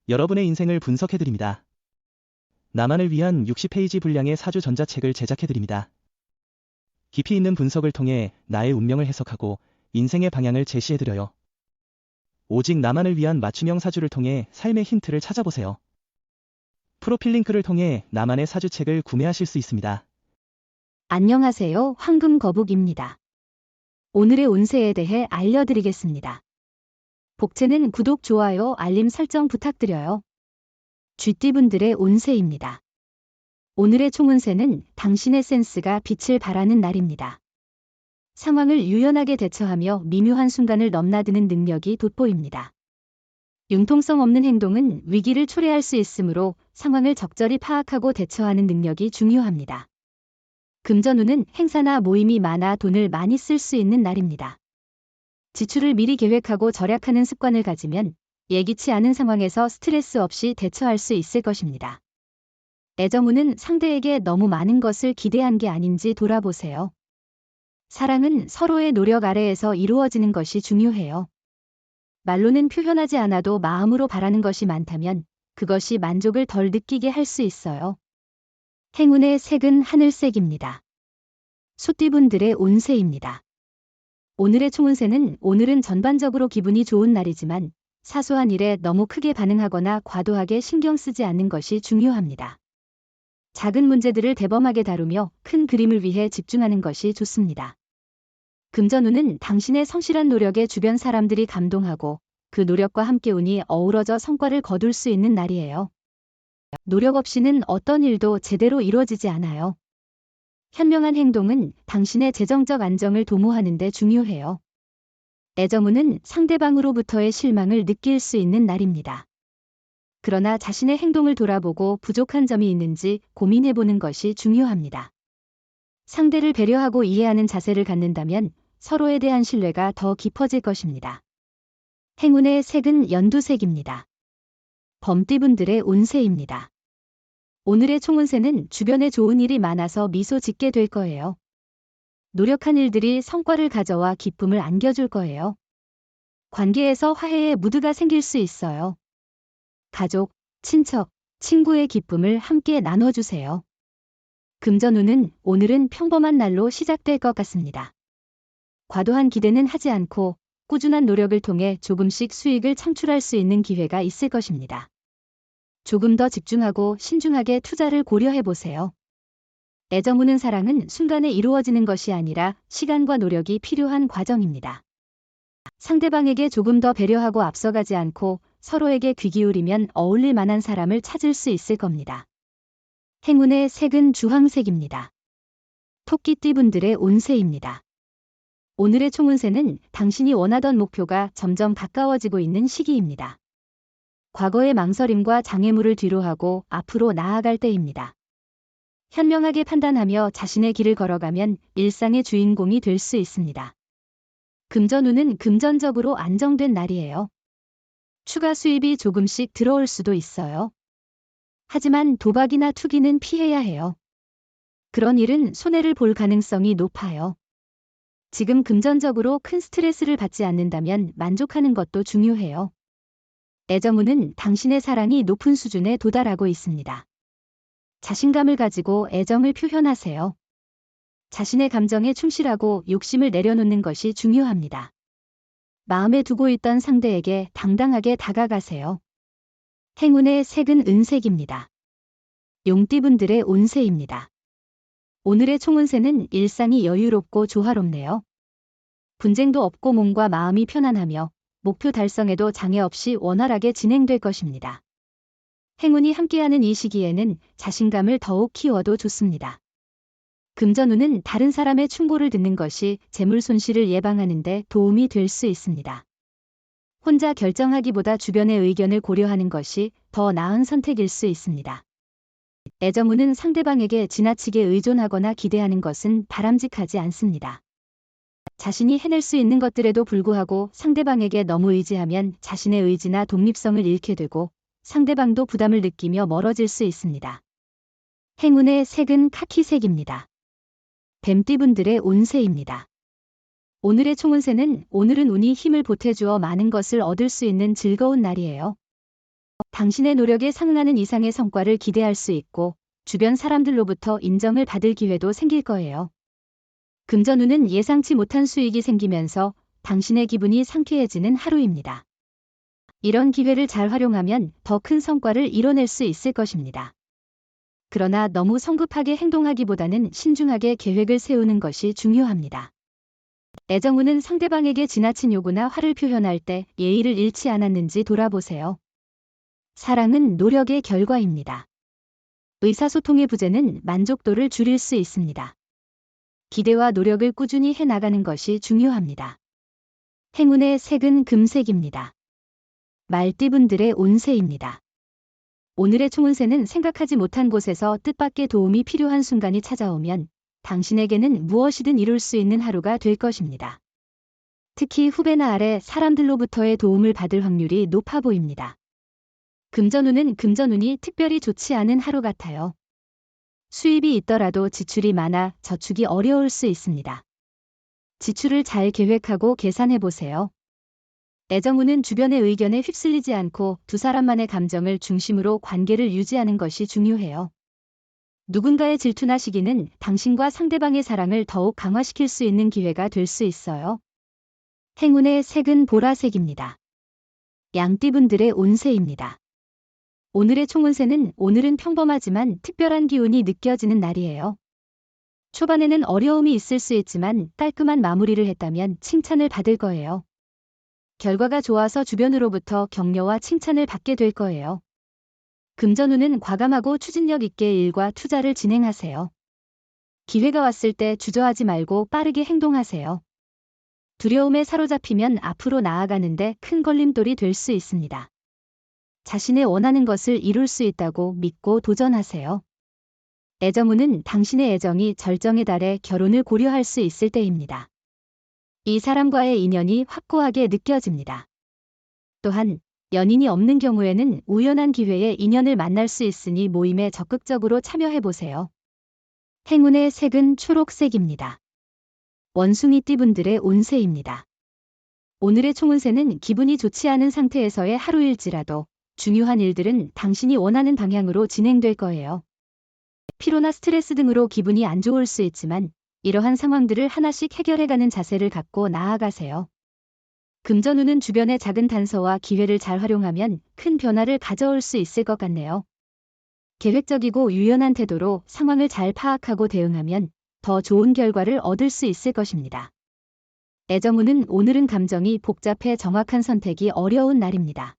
여러분의 인생을 분석해드립니다. 나만을 위한 60페이지 분량의 사주 전자책을 제작해드립니다. 깊이 있는 분석을 통해 나의 운명을 해석하고 인생의 방향을 제시해드려요. 오직 나만을 위한 맞춤형 사주를 통해 삶의 힌트를 찾아보세요. 프로필 링크를 통해 나만의 사주책을 구매하실 수 있습니다. 안녕하세요. 황금거북입니다. 오늘의 운세에 대해 알려드리겠습니다. 복채는 구독, 좋아요, 알림 설정 부탁드려요. 쥐띠분들의 운세입니다. 오늘의 총운세는 당신의 센스가 빛을 발하는 날입니다. 상황을 유연하게 대처하며 미묘한 순간을 넘나드는 능력이 돋보입니다. 융통성 없는 행동은 위기를 초래할 수 있으므로 상황을 적절히 파악하고 대처하는 능력이 중요합니다. 금전운은 행사나 모임이 많아 돈을 많이 쓸 수 있는 날입니다. 지출을 미리 계획하고 절약하는 습관을 가지면 예기치 않은 상황에서 스트레스 없이 대처할 수 있을 것입니다. 애정운은 상대에게 너무 많은 것을 기대한 게 아닌지 돌아보세요. 사랑은 서로의 노력 아래에서 이루어지는 것이 중요해요. 말로는 표현하지 않아도 마음으로 바라는 것이 많다면 그것이 만족을 덜 느끼게 할 수 있어요. 행운의 색은 하늘색입니다. 소띠분들의 운세입니다. 오늘의 총운세는 오늘은 전반적으로 기분이 좋은 날이지만 사소한 일에 너무 크게 반응하거나 과도하게 신경 쓰지 않는 것이 중요합니다. 작은 문제들을 대범하게 다루며 큰 그림을 위해 집중하는 것이 좋습니다. 금전운은 당신의 성실한 노력에 주변 사람들이 감동하고 그 노력과 함께 운이 어우러져 성과를 거둘 수 있는 날이에요. 노력 없이는 어떤 일도 제대로 이루어지지 않아요. 현명한 행동은 당신의 재정적 안정을 도모하는 데 중요해요. 애정운은 상대방으로부터의 실망을 느낄 수 있는 날입니다. 그러나 자신의 행동을 돌아보고 부족한 점이 있는지 고민해보는 것이 중요합니다. 상대를 배려하고 이해하는 자세를 갖는다면 서로에 대한 신뢰가 더 깊어질 것입니다. 행운의 색은 연두색입니다. 범띠분들의 운세입니다. 오늘의 총운세는 주변에 좋은 일이 많아서 미소 짓게 될 거예요. 노력한 일들이 성과를 가져와 기쁨을 안겨줄 거예요. 관계에서 화해의 무드가 생길 수 있어요. 가족, 친척, 친구의 기쁨을 함께 나눠주세요. 금전운은 오늘은 평범한 날로 시작될 것 같습니다. 과도한 기대는 하지 않고 꾸준한 노력을 통해 조금씩 수익을 창출할 수 있는 기회가 있을 것입니다. 조금 더 집중하고 신중하게 투자를 고려해보세요. 애정우는 사랑은 순간에 이루어지는 것이 아니라 시간과 노력이 필요한 과정입니다. 상대방에게 조금 더 배려하고 앞서가지 않고 서로에게 귀 기울이면 어울릴 만한 사람을 찾을 수 있을 겁니다. 행운의 색은 주황색입니다. 토끼띠분들의 운세입니다. 오늘의 총운세는 당신이 원하던 목표가 점점 가까워지고 있는 시기입니다. 과거의 망설임과 장애물을 뒤로하고 앞으로 나아갈 때입니다. 현명하게 판단하며 자신의 길을 걸어가면 일상의 주인공이 될 수 있습니다. 금전운은 금전적으로 안정된 날이에요. 추가 수입이 조금씩 들어올 수도 있어요. 하지만 도박이나 투기는 피해야 해요. 그런 일은 손해를 볼 가능성이 높아요. 지금 금전적으로 큰 스트레스를 받지 않는다면 만족하는 것도 중요해요. 애정운은 당신의 사랑이 높은 수준에 도달하고 있습니다. 자신감을 가지고 애정을 표현하세요. 자신의 감정에 충실하고 욕심을 내려놓는 것이 중요합니다. 마음에 두고 있던 상대에게 당당하게 다가가세요. 행운의 색은 은색입니다. 용띠분들의 운세입니다. 오늘의 총운세는 일상이 여유롭고 조화롭네요. 분쟁도 없고 몸과 마음이 편안하며 목표 달성에도 장애 없이 원활하게 진행될 것입니다. 행운이 함께하는 이 시기에는 자신감을 더욱 키워도 좋습니다. 금전운은 다른 사람의 충고를 듣는 것이 재물 손실을 예방하는 데 도움이 될 수 있습니다. 혼자 결정하기보다 주변의 의견을 고려하는 것이 더 나은 선택일 수 있습니다. 애정운은 상대방에게 지나치게 의존하거나 기대하는 것은 바람직하지 않습니다. 자신이 해낼 수 있는 것들에도 불구하고 상대방에게 너무 의지하면 자신의 의지나 독립성을 잃게 되고 상대방도 부담을 느끼며 멀어질 수 있습니다. 행운의 색은 카키색입니다. 뱀띠분들의 운세입니다. 오늘의 총운세는 오늘은 운이 힘을 보태주어 많은 것을 얻을 수 있는 즐거운 날이에요. 당신의 노력에 상응하는 이상의 성과를 기대할 수 있고 주변 사람들로부터 인정을 받을 기회도 생길 거예요. 금전운은 예상치 못한 수익이 생기면서 당신의 기분이 상쾌해지는 하루입니다. 이런 기회를 잘 활용하면 더 큰 성과를 이뤄낼 수 있을 것입니다. 그러나 너무 성급하게 행동하기보다는 신중하게 계획을 세우는 것이 중요합니다. 애정운은 상대방에게 지나친 요구나 화를 표현할 때 예의를 잃지 않았는지 돌아보세요. 사랑은 노력의 결과입니다. 의사소통의 부재는 만족도를 줄일 수 있습니다. 기대와 노력을 꾸준히 해나가는 것이 중요합니다. 행운의 색은 금색입니다. 말띠분들의 운세입니다. 오늘의 총운세는 생각하지 못한 곳에서 뜻밖의 도움이 필요한 순간이 찾아오면 당신에게는 무엇이든 이룰 수 있는 하루가 될 것입니다. 특히 후배나 아래 사람들로부터의 도움을 받을 확률이 높아 보입니다. 금전운은 금전운이 특별히 좋지 않은 하루 같아요. 수입이 있더라도 지출이 많아 저축이 어려울 수 있습니다. 지출을 잘 계획하고 계산해 보세요. 애정운은 주변의 의견에 휩쓸리지 않고 두 사람만의 감정을 중심으로 관계를 유지하는 것이 중요해요. 누군가의 질투나 시기는 당신과 상대방의 사랑을 더욱 강화시킬 수 있는 기회가 될 수 있어요. 행운의 색은 보라색입니다. 양띠분들의 운세입니다. 오늘의 총운세는 오늘은 평범하지만 특별한 기운이 느껴지는 날이에요. 초반에는 어려움이 있을 수 있지만 깔끔한 마무리를 했다면 칭찬을 받을 거예요. 결과가 좋아서 주변으로부터 격려와 칭찬을 받게 될 거예요. 금전운은 과감하고 추진력 있게 일과 투자를 진행하세요. 기회가 왔을 때 주저하지 말고 빠르게 행동하세요. 두려움에 사로잡히면 앞으로 나아가는데 큰 걸림돌이 될 수 있습니다. 자신의 원하는 것을 이룰 수 있다고 믿고 도전하세요. 애정운은 당신의 애정이 절정에 달해 결혼을 고려할 수 있을 때입니다. 이 사람과의 인연이 확고하게 느껴집니다. 또한 연인이 없는 경우에는 우연한 기회에 인연을 만날 수 있으니 모임에 적극적으로 참여해보세요. 행운의 색은 초록색입니다. 원숭이띠분들의 운세입니다. 오늘의 총운세는 기분이 좋지 않은 상태에서의 하루일지라도 중요한 일들은 당신이 원하는 방향으로 진행될 거예요. 피로나 스트레스 등으로 기분이 안 좋을 수 있지만 이러한 상황들을 하나씩 해결해가는 자세를 갖고 나아가세요. 금전운은 주변의 작은 단서와 기회를 잘 활용하면 큰 변화를 가져올 수 있을 것 같네요. 계획적이고 유연한 태도로 상황을 잘 파악하고 대응하면 더 좋은 결과를 얻을 수 있을 것입니다. 애정운은 오늘은 감정이 복잡해 정확한 선택이 어려운 날입니다.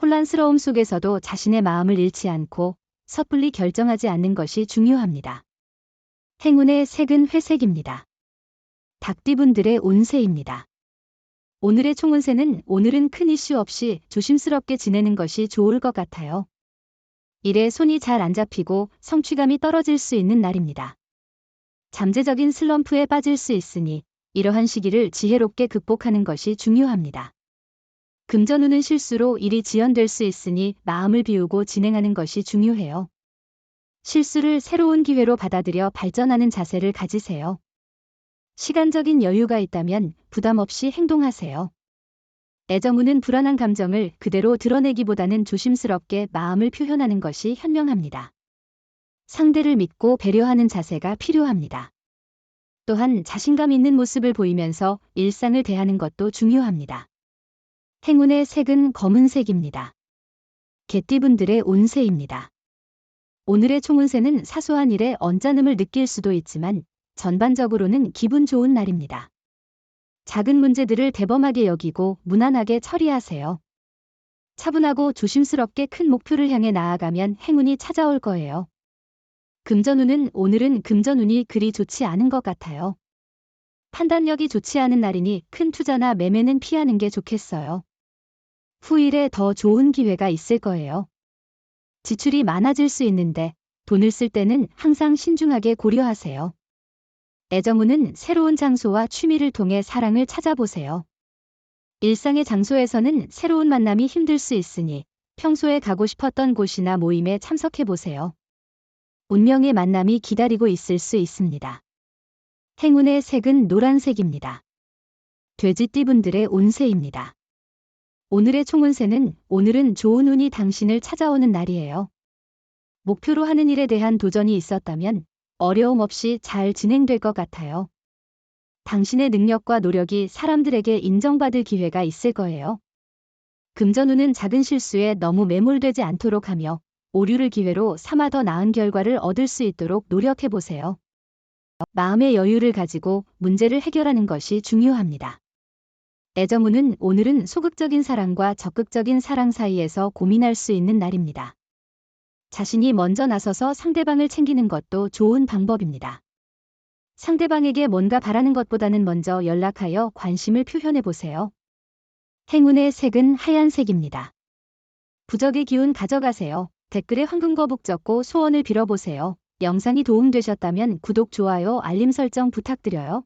혼란스러움 속에서도 자신의 마음을 잃지 않고 섣불리 결정하지 않는 것이 중요합니다. 행운의 색은 회색입니다. 닭띠분들의 운세입니다. 오늘의 총운세는 오늘은 큰 이슈 없이 조심스럽게 지내는 것이 좋을 것 같아요. 일에 손이 잘 안 잡히고 성취감이 떨어질 수 있는 날입니다. 잠재적인 슬럼프에 빠질 수 있으니 이러한 시기를 지혜롭게 극복하는 것이 중요합니다. 금전운은 실수로 일이 지연될 수 있으니 마음을 비우고 진행하는 것이 중요해요. 실수를 새로운 기회로 받아들여 발전하는 자세를 가지세요. 시간적인 여유가 있다면 부담 없이 행동하세요. 애정운은 불안한 감정을 그대로 드러내기보다는 조심스럽게 마음을 표현하는 것이 현명합니다. 상대를 믿고 배려하는 자세가 필요합니다. 또한 자신감 있는 모습을 보이면서 일상을 대하는 것도 중요합니다. 행운의 색은 검은색입니다. 개띠분들의 운세입니다. 오늘의 총운세는 사소한 일에 언짢음을 느낄 수도 있지만 전반적으로는 기분 좋은 날입니다. 작은 문제들을 대범하게 여기고 무난하게 처리하세요. 차분하고 조심스럽게 큰 목표를 향해 나아가면 행운이 찾아올 거예요. 금전운은 오늘은 금전운이 그리 좋지 않은 것 같아요. 판단력이 좋지 않은 날이니 큰 투자나 매매는 피하는 게 좋겠어요. 후일에 더 좋은 기회가 있을 거예요. 지출이 많아질 수 있는데 돈을 쓸 때는 항상 신중하게 고려하세요. 애정운은 새로운 장소와 취미를 통해 사랑을 찾아보세요. 일상의 장소에서는 새로운 만남이 힘들 수 있으니 평소에 가고 싶었던 곳이나 모임에 참석해보세요. 운명의 만남이 기다리고 있을 수 있습니다. 행운의 색은 노란색입니다. 돼지띠분들의 운세입니다. 오늘의 총운세는 오늘은 좋은 운이 당신을 찾아오는 날이에요. 목표로 하는 일에 대한 도전이 있었다면 어려움 없이 잘 진행될 것 같아요. 당신의 능력과 노력이 사람들에게 인정받을 기회가 있을 거예요. 금전운은 작은 실수에 너무 매몰되지 않도록 하며 오류를 기회로 삼아 더 나은 결과를 얻을 수 있도록 노력해 보세요. 마음의 여유를 가지고 문제를 해결하는 것이 중요합니다. 애정운은 오늘은 소극적인 사랑과 적극적인 사랑 사이에서 고민할 수 있는 날입니다. 자신이 먼저 나서서 상대방을 챙기는 것도 좋은 방법입니다. 상대방에게 뭔가 바라는 것보다는 먼저 연락하여 관심을 표현해 보세요. 행운의 색은 하얀색입니다. 부적의 기운 가져가세요. 댓글에 황금거북 적고 소원을 빌어보세요. 영상이 도움되셨다면 구독, 좋아요, 알림 설정 부탁드려요.